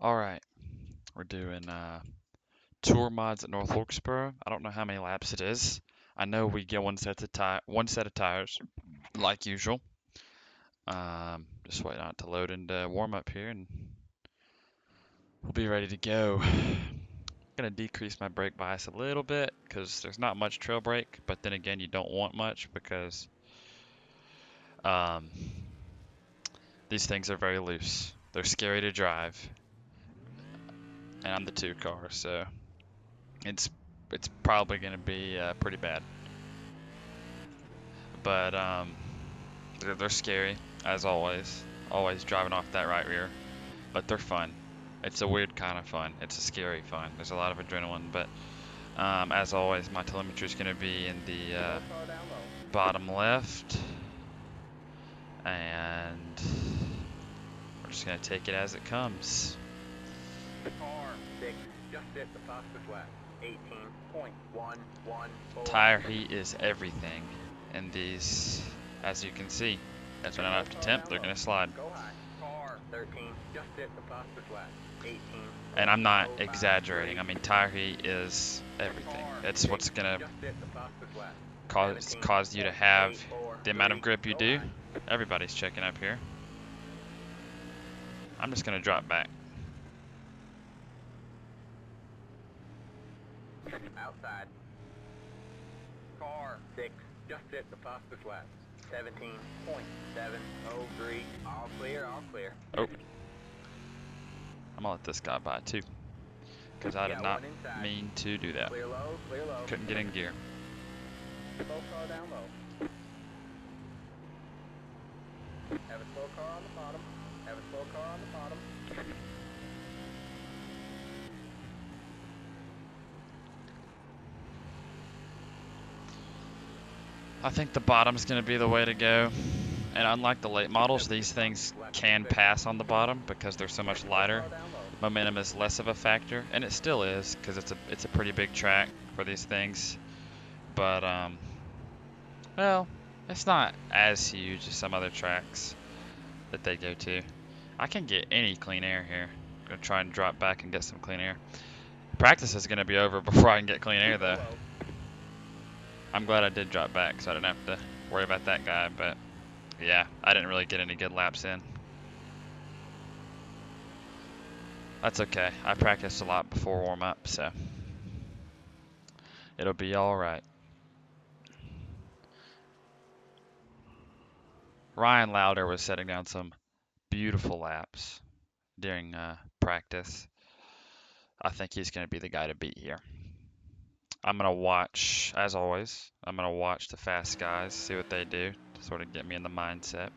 Alright, we're doing tour mods at North Wilkesboro. I don't know how many laps it is. I know we get one set of tires, like usual. Just waiting on it to load into warm up here and we'll be ready to go. Gonna decrease my brake bias a little bit because there's not much trail brake, but then again you don't want much because um, these things are very loose. They're scary to drive, and I'm the 2 car, so it's it's probably gonna be pretty bad. But they're scary as always. Always driving off that right rear, but they're fun. It's a weird kind of fun. It's a scary fun. There's a lot of adrenaline, but as always, my telemetry is going to be in the bottom left, and we're just going to take it as it comes. Car 6 just hit the fastest lap. 18.114. Tire heat is everything in these, as you can see. As when I'm up to temp, they're going to slide. Go high. Car 13 just hit the fastest lap. 18. And I'm not exaggerating. I mean, tire heat is everything. It's what's going to cause you to have the amount of grip you do. Everybody's checking up here. I'm just going to drop back. Outside. Car 6 just hit the fastest lap. 17.703. All clear, all clear. Oh. I'm gonna let this guy by too, because I did not mean to do that. Clear low, clear low. Couldn't get in gear. Slow car down low. Have a slow car on the bottom. Have a slow car on the bottom. I think the bottom's gonna be the way to go. And unlike the late models, these things can pass on the bottom because they're so much lighter. Momentum is less of a factor, and it still is because it's a pretty big track for these things. But well, it's not as huge as some other tracks that they go to. I can get any clean air here. I'm gonna try and drop back and get some clean air. Practice is gonna be over before I can get clean air though. I'm glad I did drop back so I didn't have to worry about that guy, but yeah, I didn't really get any good laps in. That's okay. I practiced a lot before warm-up, so it'll be alright. Ryan Lauder was setting down some beautiful laps during practice. I think he's going to be the guy to beat here. I'm going to watch, as always, I'm going to watch the fast guys, see what they do to sort of get me in the mindset.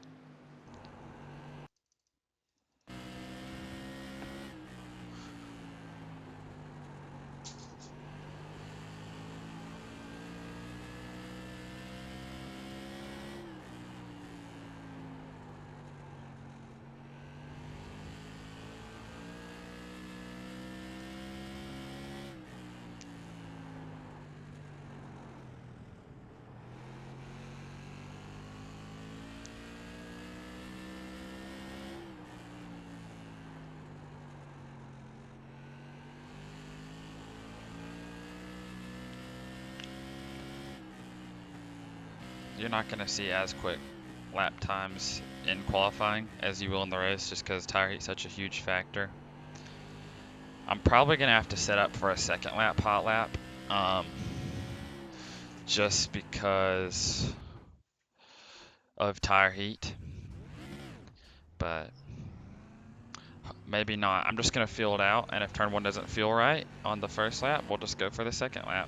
You're not going to see as quick lap times in qualifying as you will in the race just because tire heat is such a huge factor. I'm probably going to have to set up for a second lap hot lap just because of tire heat, but maybe not. I'm just going to feel it out, and if turn 1 doesn't feel right on the first lap, we'll just go for the second lap.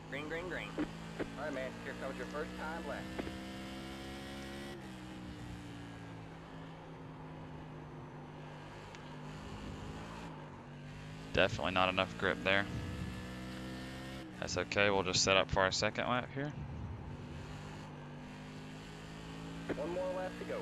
Green, green, green. All right, man. Here comes your first time lap. Definitely not enough grip there. That's okay. We'll just set up for our second lap here. One more lap to go.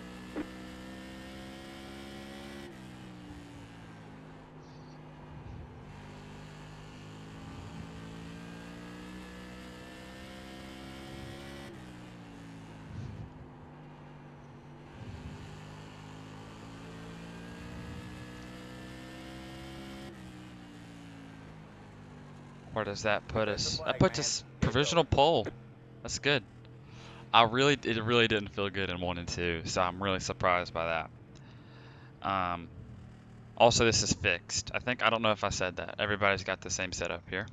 Where does that put Protect the us? That flag, puts man. us Get it provisional going. pole. That's good. It really didn't feel good in 1 and 2, so I'm really surprised by that. Also, this is fixed. I don't know if I said that. Everybody's got the same setup here.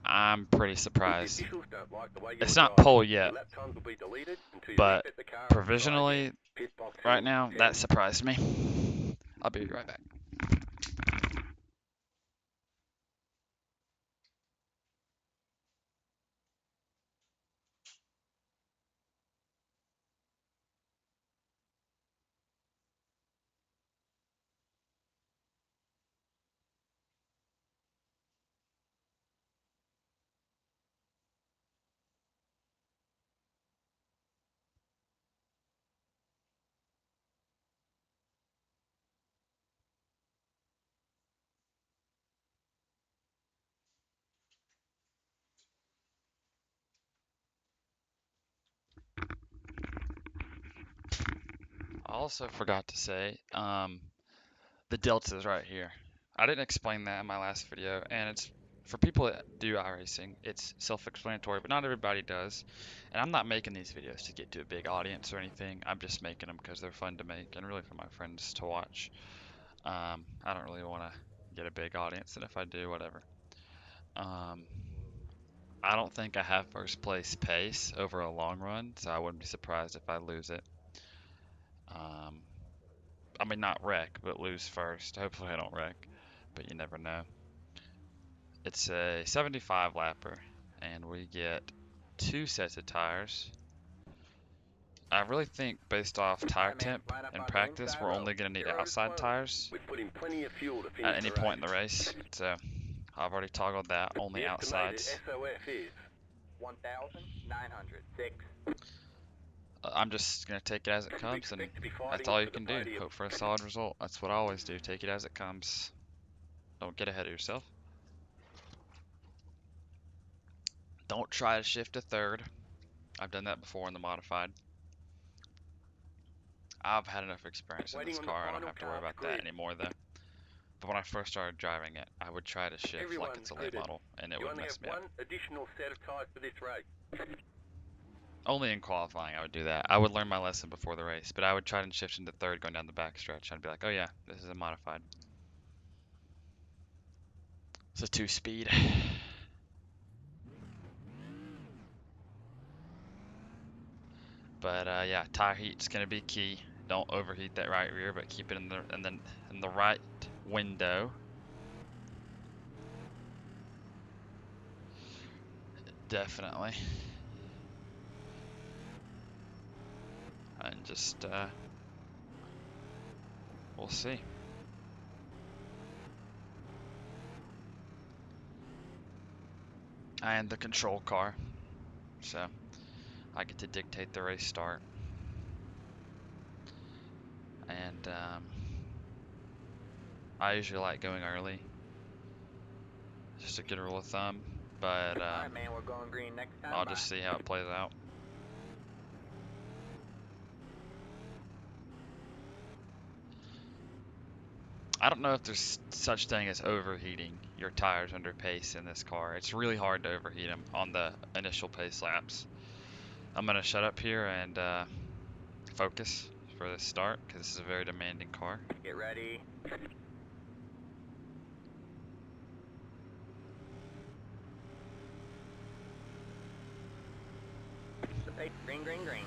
I'm pretty If the surprised. officials don't like the way you It's were not driving, pole your yet, lap times will be deleted until you but refit the car and try again. provisionally, Pit box right in now, 10. that surprised me. I'll be right back. I also forgot to say, the delta is right here. I didn't explain that in my last video, and it's for people that do iRacing, it's self-explanatory, but not everybody does. And I'm not making these videos to get to a big audience or anything. I'm just making them because they're fun to make and really for my friends to watch. I don't really want to get a big audience, and if I do, whatever. Um, I don't think I have first place pace over a long run, so I wouldn't be surprised if I lose it. Um, I mean, not wreck, but lose first. Hopefully, I don't wreck, but you never know. It's a 75 lapper, and we get 2 sets of tires. I really think, based off tire Alright, man. temp Line up and on the practice, inside we're row. only going to need Get ready to outside close. tires We've put in plenty of fuel to at finish any the point in race. the race. So I've already toggled that, only The estimated outsides. SOF is 1,906. I'm just going to take it as it We comes, and expect to be that's fighting all you for the can do. podium. Hope for a solid result. That's what I always do. Take it as it comes. Don't get ahead of yourself. Don't try to shift to third. I've done that before in the modified. I've had enough experience in Waiting this on the car. I don't final have to worry car to about that grid. anymore, though. But when I first started driving it, I would try to shift like Everyone's it's a late gridded. model, and it You would only mess have me up. one additional set of tires for this race. Only in qualifying I would do that. I would learn my lesson before the race, but I would try and shift into third going down the back stretch. I'd be like, oh yeah, this is a modified. It's a 2-speed. But yeah, tire heat's gonna be key. Don't overheat that right rear, but keep it in the right window. Definitely. And just we'll see. I am the control car, so I get to dictate the race start. And I usually like going early, just a good rule of thumb. But Alright, man, we're going green next time. I'll Bye. just see how it plays out. I don't know if there's such thing as overheating your tires under pace in this car. It's really hard to overheat them on the initial pace laps. I'm gonna shut up here and focus for the start because this is a very demanding car. Get ready. The pace, green, green, green.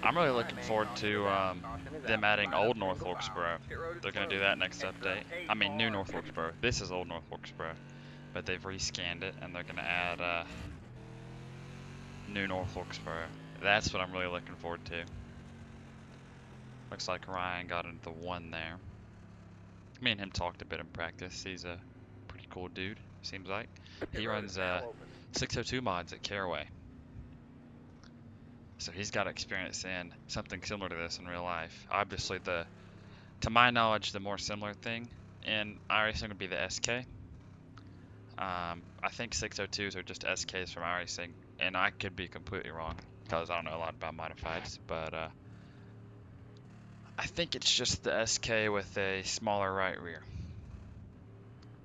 I'm really looking forward to them adding Old North Wilkesboro. They're gonna do that next update. I mean, New North Wilkesboro. This is Old North Wilkesboro. but they've rescanned it and they're gonna add New North Wilkesboro. That's what I'm really looking forward to. Looks like Ryan got into the one there. Me and him talked a bit in practice. He's a pretty cool dude, seems like. He runs 602 mods at Caraway. So he's got experience in something similar to this in real life. Obviously, to my knowledge, the more similar thing in iRacing would be the SK. I think 602s are just SKs from iRacing, and I could be completely wrong because I don't know a lot about modifieds, but I think it's just the SK with a smaller right rear.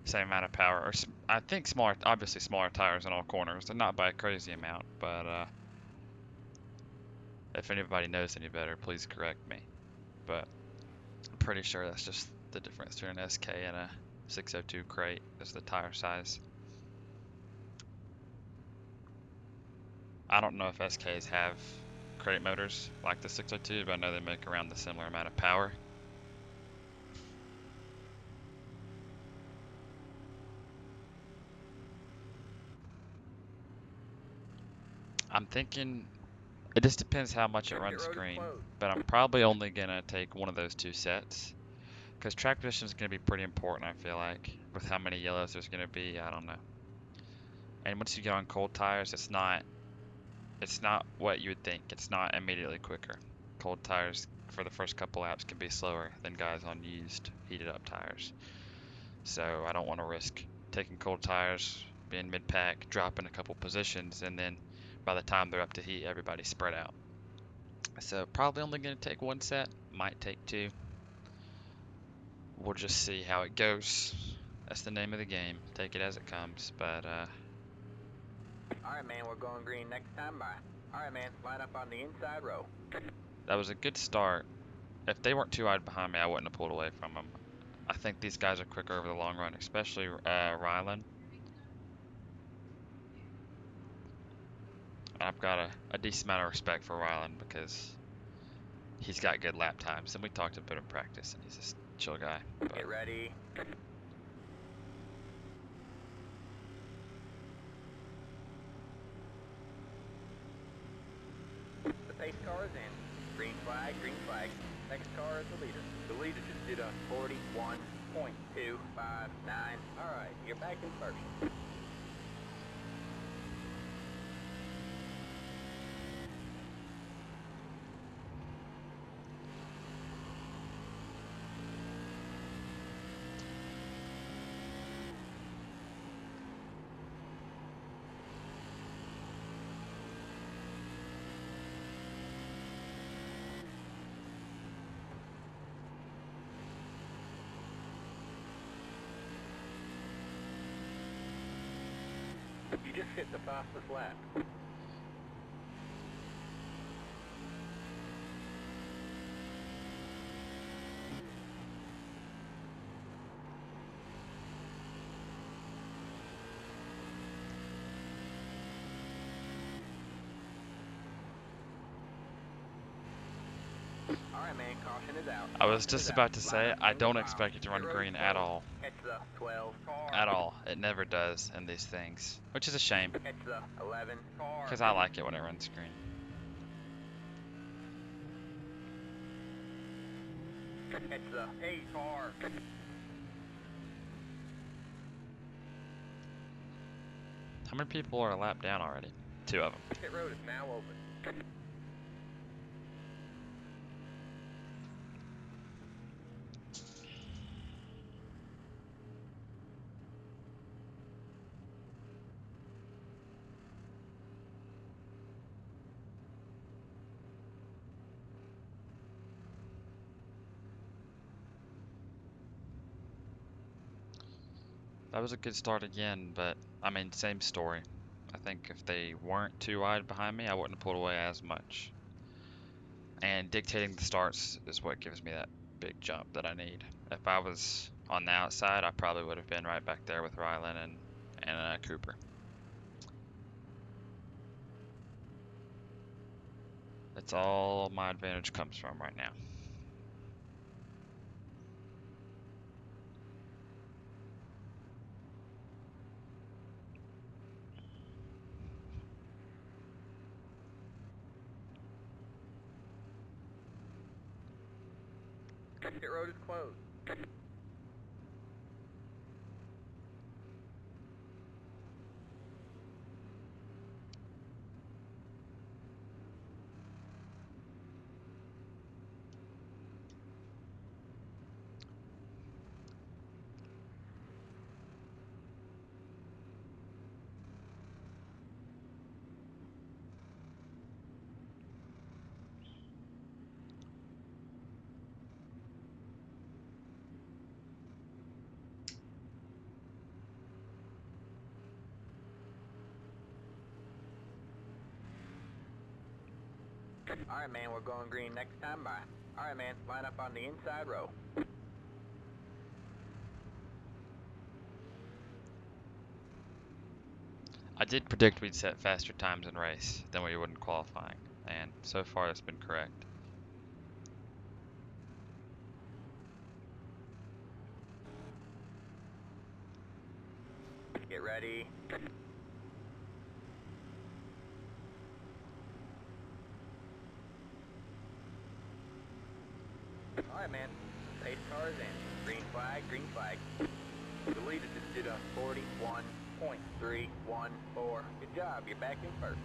Same amount of power, or I think smaller, obviously smaller tires in all corners. They're not by a crazy amount, but if anybody knows any better, please correct me. But I'm pretty sure that's just the difference between an SK and a 602 crate is the tire size. I don't know if SKs have crate motors like the 602, but I know they make around the similar amount of power. I'm thinking it just depends how much it runs green, but I'm probably only gonna take one of those two sets because track position is gonna be pretty important. I feel like with how many yellows there's gonna be, I don't know. And once you get on cold tires, it's not what you would think. It's not immediately quicker. Cold tires for the first couple laps can be slower than guys on used heated up tires. So I don't want to risk taking cold tires, being mid-pack, dropping a couple positions, and then by the time they're up to heat, everybody's spread out. So probably only going to take one set, might take two. We'll just see how it goes. That's the name of the game. Take it as it comes, but Alright, man, we're going green next time by. Alright, man, line up on the inside row. that was a good start. If they weren't too wide behind me, I wouldn't have pulled away from them. I think these guys are quicker over the long run, especially Rylan. I've got a decent amount of respect for Rylan because he's got good lap times, and we talked a bit in practice, and he's just a chill guy. But Get ready. The pace car is in. Green flag, green flag. Next car is the leader. The leader just did a 41.259. Alright, you're back in first. You just hit the fastest lap. Alright, man, caution is out. I was just about to say, I don't expect it to run green at all. Catch the 12 car. At all. It never does in these things, which is a shame Catch the 11 car. because I like it when it runs green. Catch the 8 car. How many people are a lap down already? 2 of them. Pit road is now open. That was a good start again, but I mean, same story. I think if they weren't too wide behind me, I wouldn't have pulled away as much. And dictating the starts is what gives me that big jump that I need. If I was on the outside, I probably would have been right back there with Rylan and Cooper. That's all my advantage comes from right now. Pit road is closed. Alright, man, we're going green next time by. Alright, man, line up on the inside row. I did predict we'd set faster times in race than we would in qualifying, and so far that's been correct. Get ready. Alright, man. Pace cars in. Green flag, green flag. The leader just did a 41.314. Good job, you're back in first.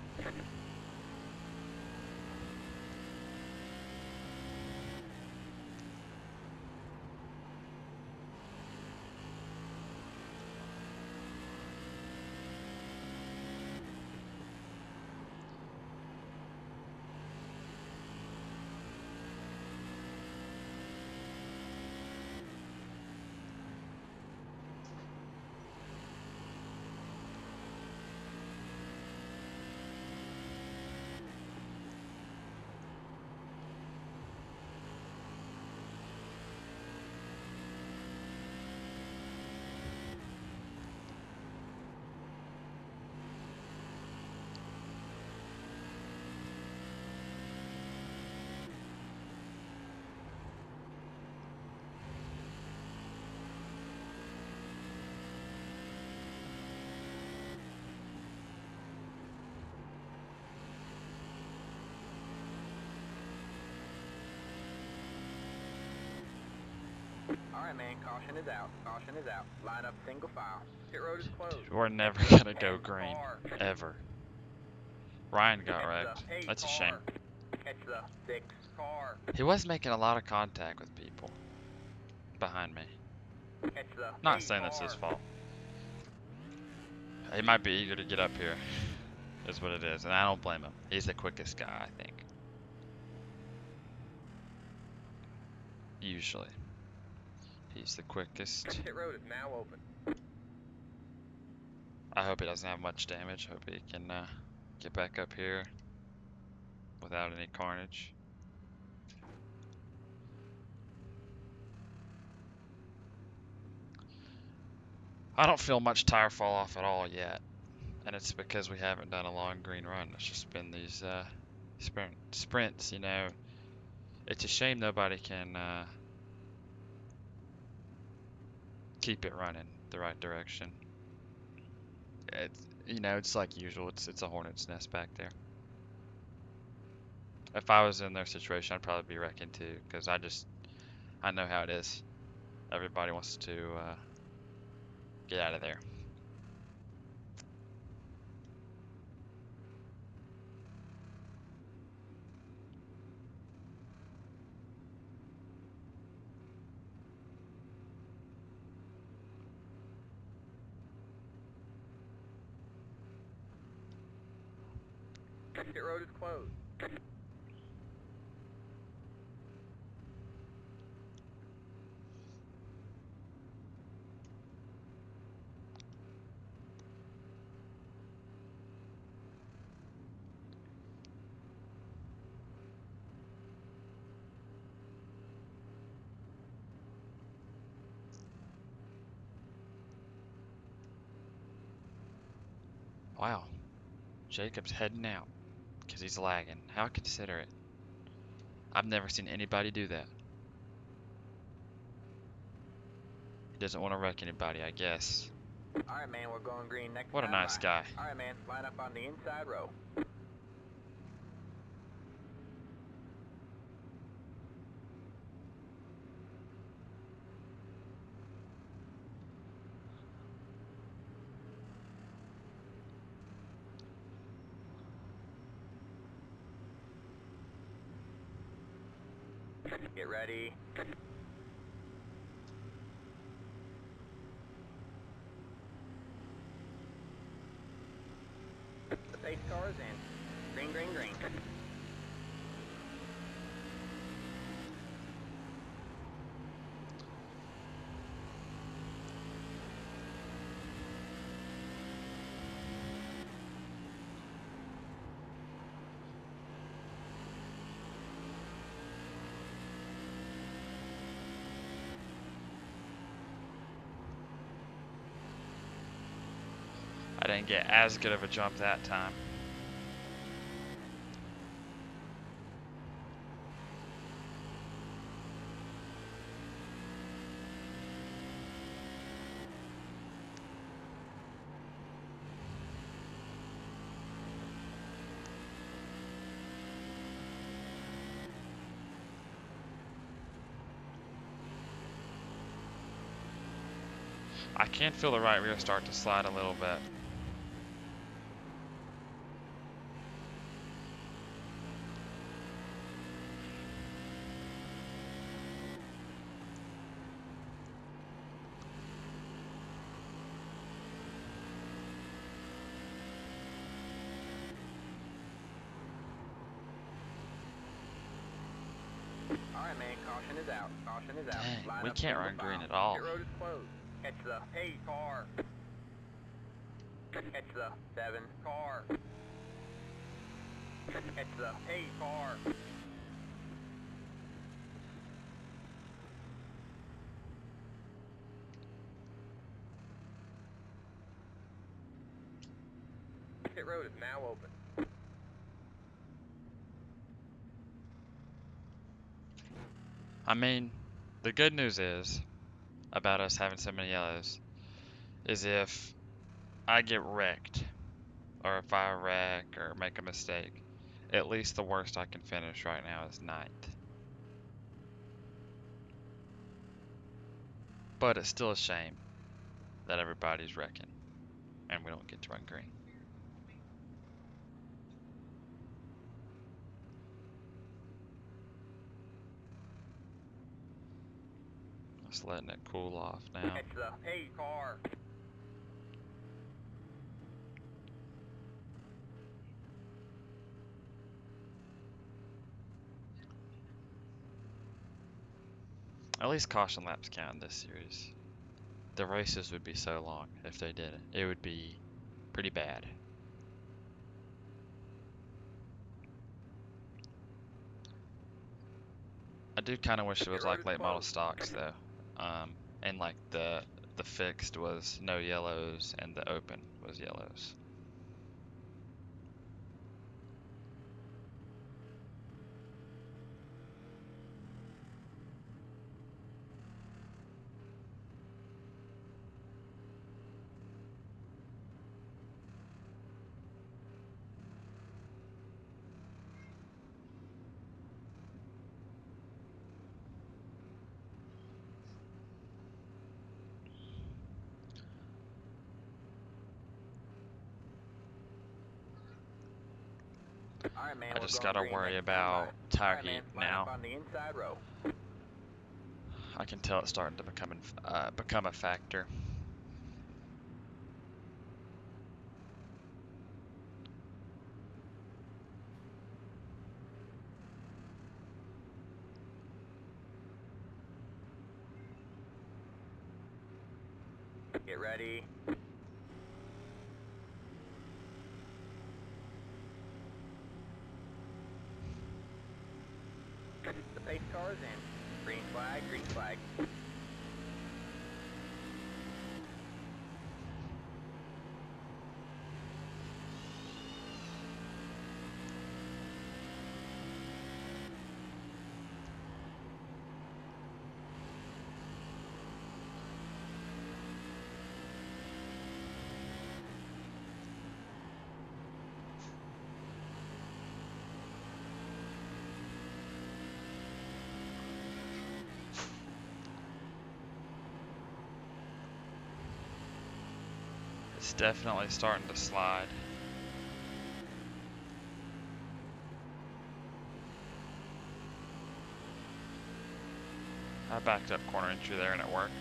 Alright, man, caution is out. Caution is out. Line up single file. Pit road is closed. Dude, we're never gonna go Catch the green, car. ever. Ryan got Catch wrecked. the 8 That's a car. shame. Catch the 6 car. He was making a lot of contact with people behind me. Catch the Not 8 saying that's car. his fault. He might be eager to get up here, is what it is, and I don't blame him. He's the quickest guy, I think. Usually. He's the quickest. Pit road is now open. I hope he doesn't have much damage. Hope he can get back up here without any carnage. I don't feel much tire fall off at all yet, and it's because we haven't done a long green run. It's just been these sprints, you know. It's a shame nobody can keep it running the right direction. It's, you know, it's like usual. It's a hornet's nest back there. If I was in their situation, I'd probably be wrecking too, because I know how it is. Everybody wants to get out of there. Pit road is closed. Wow, Jacob's heading out because he's lagging. How considerate. I've never seen anybody do that. He doesn't want to wreck anybody, I guess. Alright, man, we're going green next What a time nice by. guy. Alright, man, line up on the inside row. Get ready. The pace car is in. Green, green, green. I didn't get as good of a jump that time. I can feel the right rear start to slide a little bit. Alright, man, caution is out. Caution is out. Dang, Line we up can't single run green file. at all. Pit road is closed. Catch the 8 car. Catch the 7 car. Catch the 8 car. Pit road is now open. I mean, the good news is, about us having so many yellows, is if I get wrecked, or if I wreck or make a mistake, at least the worst I can finish right now is 9th. But it's still a shame that everybody's wrecking, and we don't get to run green. Just letting it cool off now. Catch the 8 car. At least caution laps count in this series. The races would be so long if they didn't. It would be pretty bad. I do kind of wish it was like late model stocks though, and like the fixed was no yellows and the open was yellows. Alright, man, I we're just going gotta green. worry Next about standby. tire Alright, man, heat line up now. on the inside row. I can tell it's starting to become a factor. Get ready. The pace car is in. Green flag, green flag. It's definitely starting to slide. I backed up corner entry there and it worked.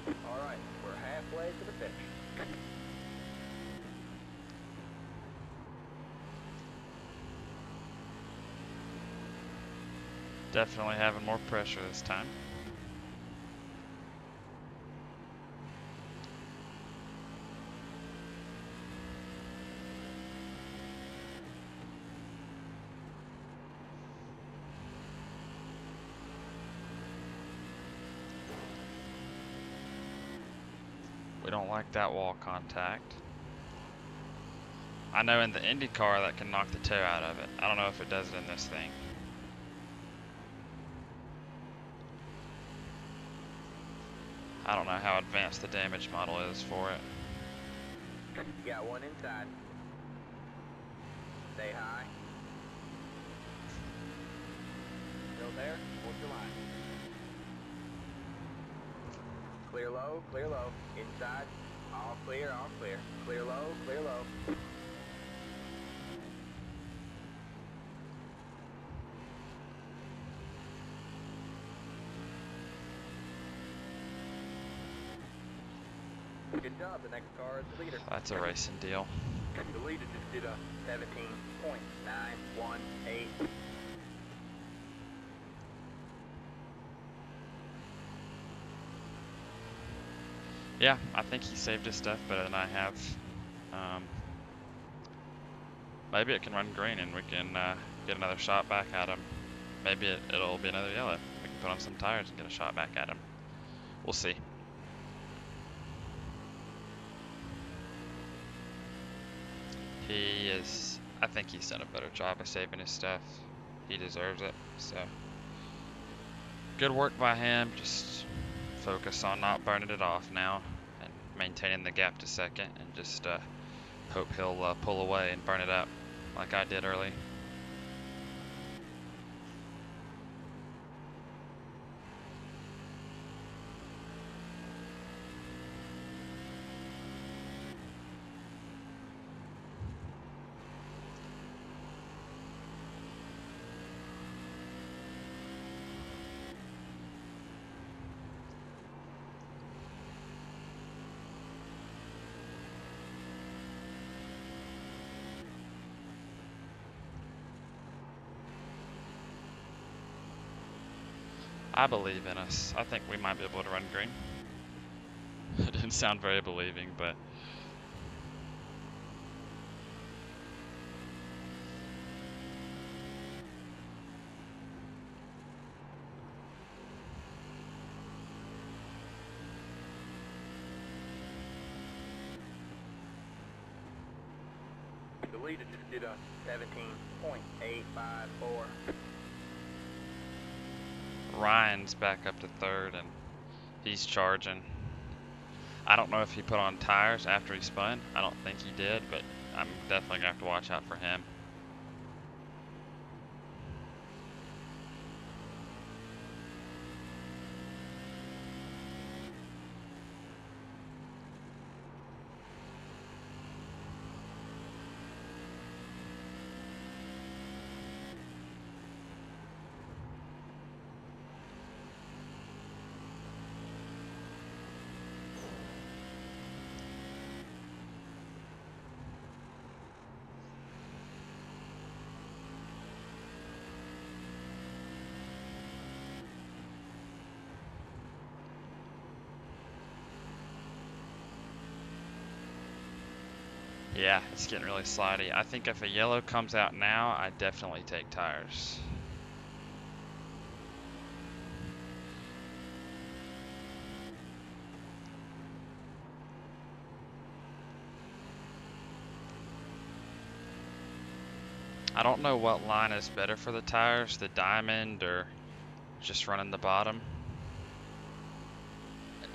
All right, we're halfway to the finish. Definitely having more pressure this time. We don't like that wall contact. I know in the Indy car that can knock the toe out of it. I don't know if it does it in this thing. I don't know how advanced the damage model is for it. You got one inside. Stay high. Still there? Hold your line. Clear low, clear low. Inside. All clear, all clear. Clear low, clear low. Good job, the next car is the leader. That's a racing deal. The leader just did a 17.918. Yeah, I think he saved his stuff better than I have. Maybe it can run green and we can get another shot back at him. Maybe it'll be another yellow. We can put on some tires and get a shot back at him. We'll see. I think he's done a better job of saving his stuff. He deserves it, so. Good work by him, just focus on not burning it off now and maintaining the gap to second and just hope he'll pull away and burn it up like I did early. I believe in us. I think we might be able to run green. It didn't sound very believing, but The leader just did a 17.854. Ryan's back up to third and he's charging. I don't know if he put on tires after he spun. I don't think he did, but I'm definitely gonna have to watch out for him. Yeah, it's getting really slidey. I think if a yellow comes out now, I definitely take tires. I don't know what line is better for the tires, the diamond or just running the bottom.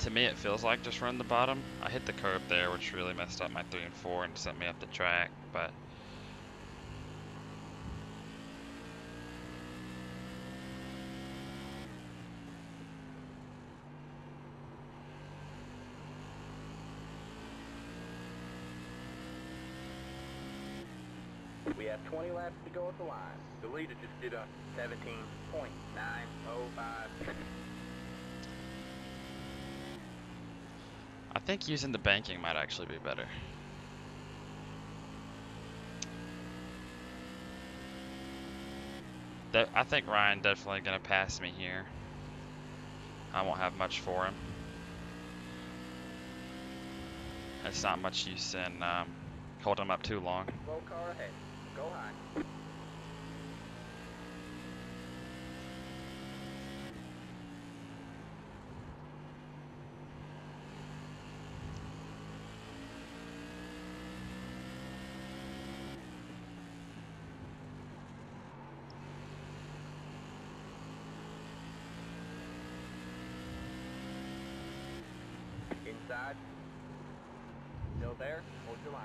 To me, it feels like just running the bottom. I hit the curb there, which really messed up my 3 and 4 and sent me up the track, but We have 20 laps to go at the line. The leader just did a 17.905. I think using the banking might actually be better. I think Ryan definitely gonna pass me here. I won't have much for him. It's not much use in holding him up too long. Slow car ahead. Go high. Inside. Still there? Hold your line.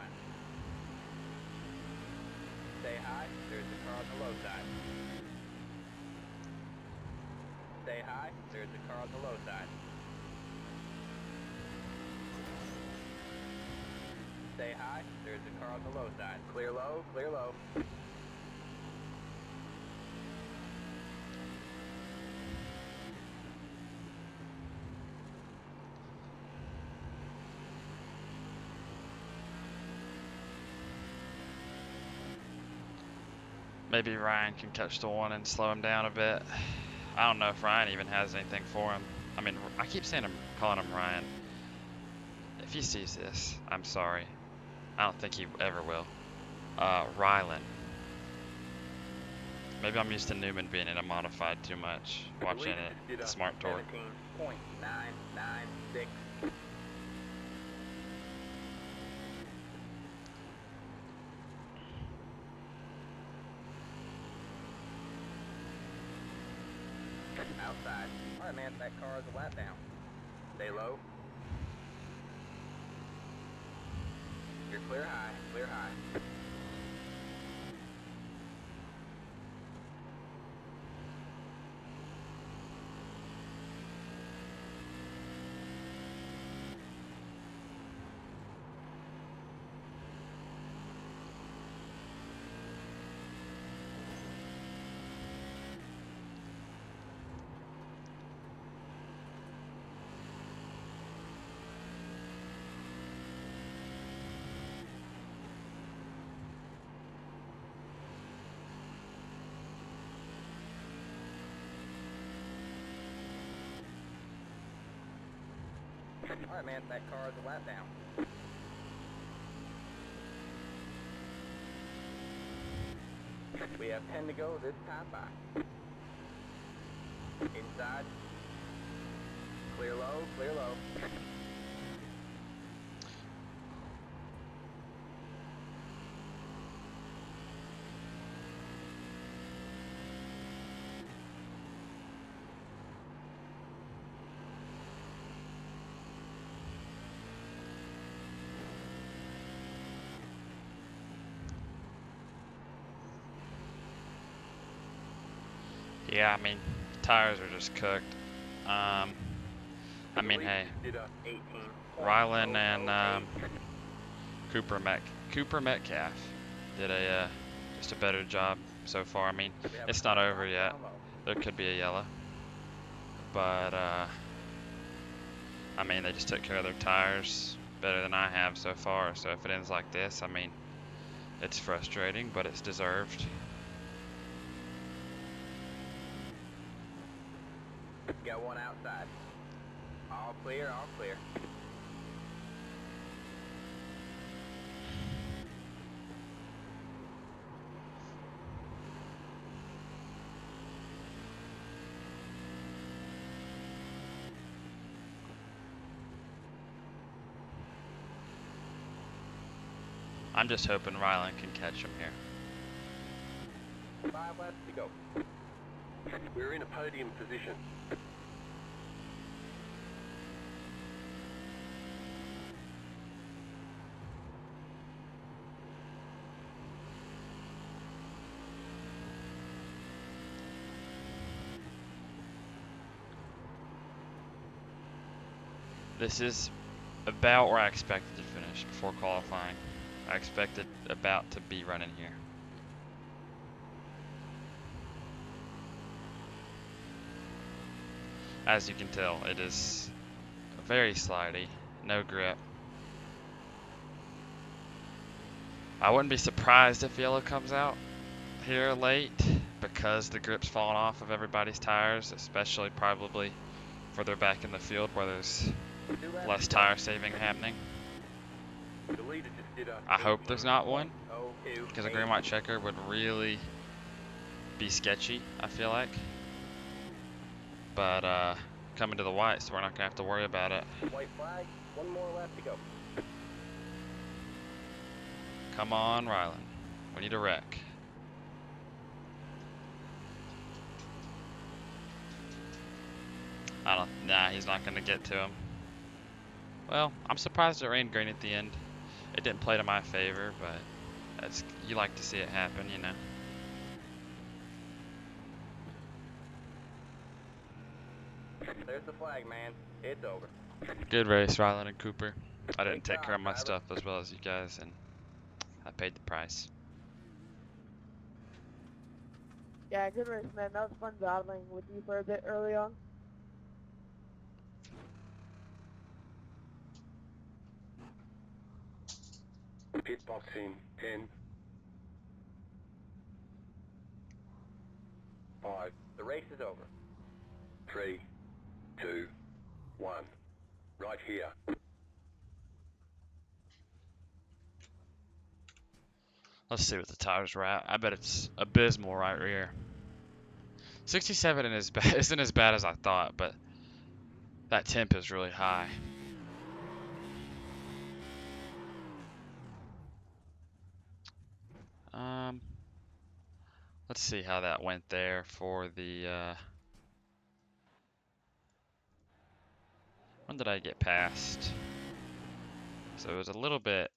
Stay high. There's the car on the low side. Stay high. There's the car on the low side. Stay high. There's the car on the low side. Clear low. Clear low. Maybe Ryan can catch the one and slow him down a bit. I don't know if Ryan even has anything for him. I mean, I keep saying calling him Ryan. If he sees this, I'm sorry. I don't think he ever will. Rylan. Maybe I'm used to Newman being in a modified too much. Watching it, Smart Tour. 17.996. Outside. Alright, man, that car is a lap down. Stay low. You're clear high. Clear high. Alright, man, that car is a lap down. We have 10 to go this time by. Inside. Clear low, clear low. Yeah, I mean, tires are just cooked. I mean, hey, Rylan and Cooper Metcalf did a just a better job so far. I mean, it's not over yet. There could be a yellow, but I mean, they just took care of their tires better than I have so far. So if it ends like this, I mean, it's frustrating, but it's deserved. Got one outside. All clear, all clear. I'm just hoping Rylan can catch him here. 5 laps to go. We're in a podium position. This is about where I expected to finish before qualifying. I expected about to be running here. As you can tell, it is very slidey, no grip. I wouldn't be surprised if yellow comes out here late because the grip's falling off of everybody's tires, especially probably further back in the field where there's 2 laps less to go. tire saving happening. The leader just did a I hope there's not one, 0.02. because a green white checker would really be sketchy, I feel like. But coming to the white, so we're not gonna have to worry about it. White flag. 1 more lap to go. Come on, Rylan. We need a wreck. Nah, he's not gonna get to him. Well, I'm surprised it rained green at the end. It didn't play to my favor, but you like to see it happen, you know. There's the flag, man. It's over. Good race, Rylan and Cooper. I didn't Great take care of job, my driver. stuff as well as you guys, and I paid the price. Yeah, good race, man. That was fun battling with you for a bit early on. pit box in 10, 5, The race is over. 3, 2, 1. Right here. Let's see what the tires were at. I bet it's abysmal right rear. 67 isn't as bad as I thought, but that temp is really high. Let's see how that went there for the, when did I get past? So it was a little bit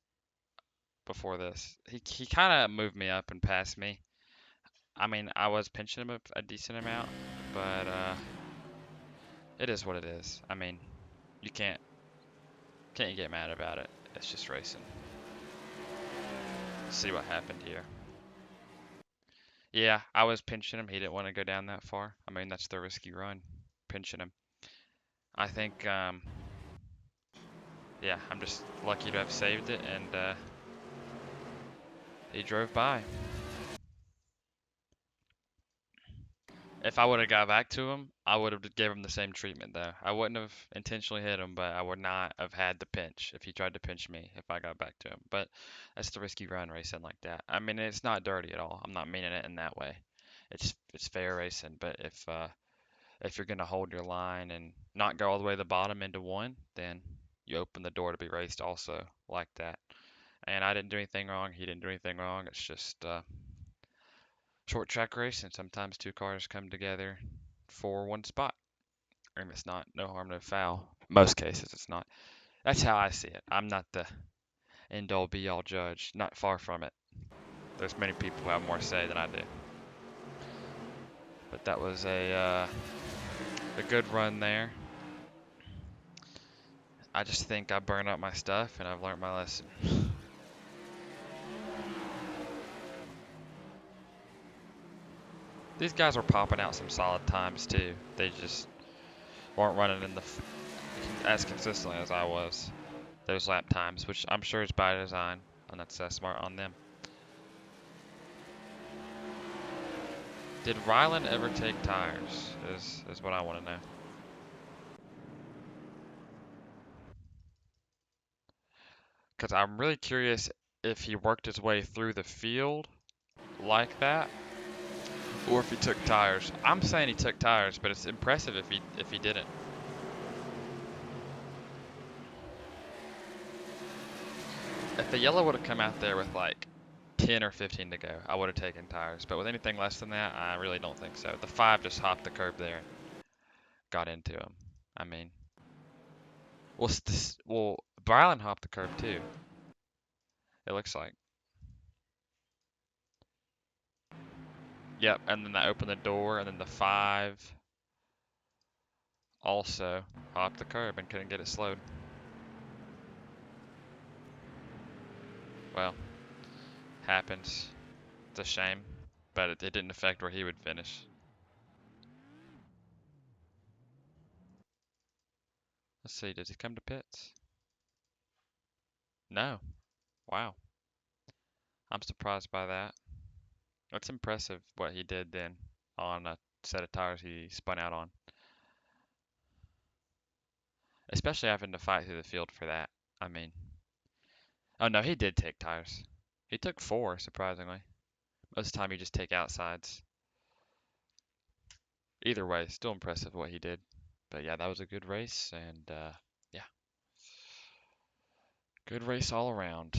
before this. He kind of moved me up and passed me. I mean, I was pinching him a decent amount, but it is what it is. I mean, you can't get mad about it. It's just racing. Let's see what happened here. Yeah, I was pinching him. He didn't want to go down that far. I mean, that's the risky run, pinching him. I think, yeah, I'm just lucky to have saved it, and he drove by. If I would have got back to him, I would have gave him the same treatment, though. I wouldn't have intentionally hit him, but I would not have had the pinch if he tried to pinch me if I got back to him. But that's the risky run racing like that. I mean, it's not dirty at all. I'm not meaning it in that way. It's fair racing, but if you're gonna hold your line and not go all the way to the bottom into one, then you open the door to be raced also like that. And I didn't do anything wrong. He didn't do anything wrong. It's just short track race, and sometimes two cars come together for one spot, and it's not no harm, no foul. Most cases, it's not. That's how I see it. I'm not the end all be all judge. Not far from it. There's many people who have more say than I do. But that was a good run there. I just think I burned up my stuff, and I've learned my lesson. These guys were popping out some solid times too. They just weren't running in as consistently as I was. Those lap times, which I'm sure is by design, and that's smart on them. Did Rylan ever take tires? Is what I want to know. Because I'm really curious if he worked his way through the field like that, or if he took tires. I'm saying he took tires, but it's impressive if he didn't. If the yellow would have come out there with like 10 or 15 to go, I would have taken tires. But with anything less than that, I really don't think so. The 5 just hopped the curb there and got into him. I mean, well, Brylan hopped the curb too. It looks like. Yep, and then I opened the door, and then the 5 also hopped the curb and couldn't get it slowed. Well, happens. It's a shame, but it didn't affect where he would finish. Let's see, does he come to pits? No. Wow. I'm surprised by that. That's impressive what he did then on a set of tires he spun out on. Especially having to fight through the field for that. I mean, oh no, he did take tires. He took 4, surprisingly. Most of the time you just take outsides. Either way, still impressive what he did. But yeah, that was a good race, and yeah, good race all around.